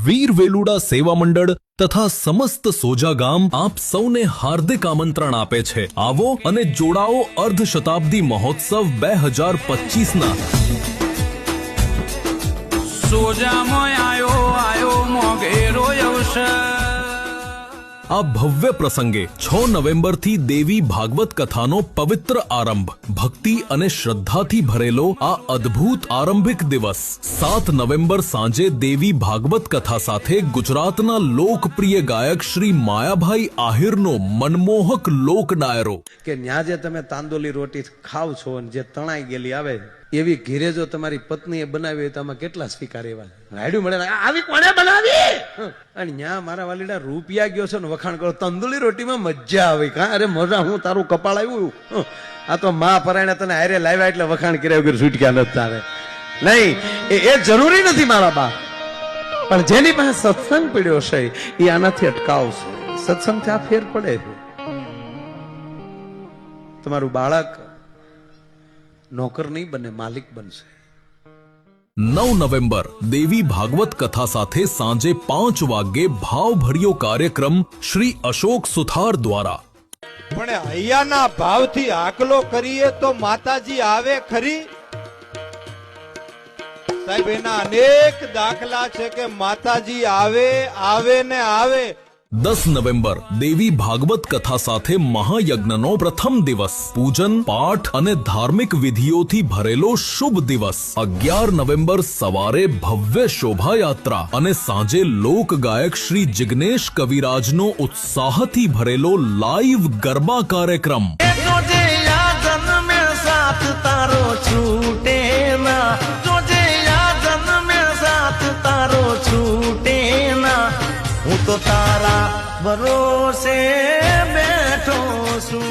વીર વેલુડા સેવા મંડળ તથા સમસ્ત સોજા ગામ આપ સૌને હાર્દિક આમંત્રણ આપે છે. આવો અને જોડાઓ અર્ધ શતાબ્દી મહોત્સવ 2025 સોજામાં આયો મોગેરો અવસર. આ ભવ્ય પ્રસંગે 6 નવેમ્બરથી દેવી ભાગવત કથાનો પવિત્ર આરંભ, ભક્તિ અને શ્રદ્ધાથી ભરેલો આ અદ્ભુત આરંભિક દિવસ. 7 નવેમ્બર સાંજે દેવી ભાગવત કથા સાથે ગુજરાતના લોકપ્રિય ગાયક શ્રી માયાભાઈ આહિરનો મનમોહક લોક ડાયરો. કે ન્યા જે તમે તાંદોલી રોટી ખાવ છો અને જે તણાઈ ગયેલી આવે એવી ઘીરે જો તમારી પત્નીએ બનાવી હોય તો આમાં કેટલા સ્વીકાર એવા રાયડું મળે આવી કોણે બનાવી. અને ન્યા મારા વાલીડા રૂપિયા ગયો છે ને વખાણ કરો તંદુરી રોટીમાં મજા આવે. કા અરે મજા, હું તારું કપાળ આવ્યું. આ તો માં પરાયણે તને હારે લાવ્યા એટલે વખાણ કર્યા વગર છૂટક્યા નથી તારે. નહીં, એ જરૂરી નથી મારા બા, પણ જેની પાસે સત્સંગ પડ્યો છે એ આનાથી અટકાવશે. સત્સંગથી આ ફેર પડે. તમારું બાળક નોકર નહીં બને, માલિક બનશે. 9 નવેમ્બર દેવી ભાગવત કથા સાથે સાંજે 5 વાગ્યે ભાવભર્યો કાર્યક્રમ શ્રી અશોક સુથાર દ્વારા. પણ અહીંયાના ભાવથી આકલો કરીએ તો માતાજી આવે ખરી? સાહેબ, એના અનેક દાખલા છે કે માતાજી આવે ને આવે. 10 નવેમ્બર દેવી ભાગવત કથા સાથે મહાયજ્ઞનો પ્રથમ દિવસ, પૂજન પાઠ અને ધાર્મિક વિધિઓથી ભરેલો શુભ દિવસ. 11 નવેમ્બર સવારે ભવ્ય શોભાયાત્રા અને સાંજે લોક ગાયક શ્રી જિગ્નેશ કવિરાજનો ઉત્સાહથી ભરેલો લાઈવ ગરબા કાર્યક્રમ. તો તારા ભરોસે બેઠો છું.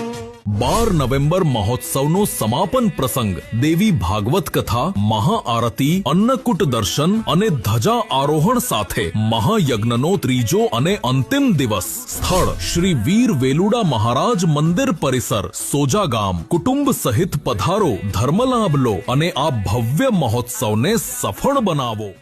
12 નવેમ્બર મહોત્સવનો સમાપન પ્રસંગ, દેવી ભાગવત કથા, મહાઆરતી, અન્નકૂટ દર્શન અને ધજા આરોહણ સાથે મહાયજ્ઞનો ત્રીજો અને અંતિમ દિવસ. સ્થળ શ્રી વીર વેલુડા મહારાજ મંદિર પરિસર, સોજા ગામ. કુટુંબ સહિત પધારો, ધર્મલાભ લો અને આ ભવ્ય મહોત્સવને સફળ બનાવો.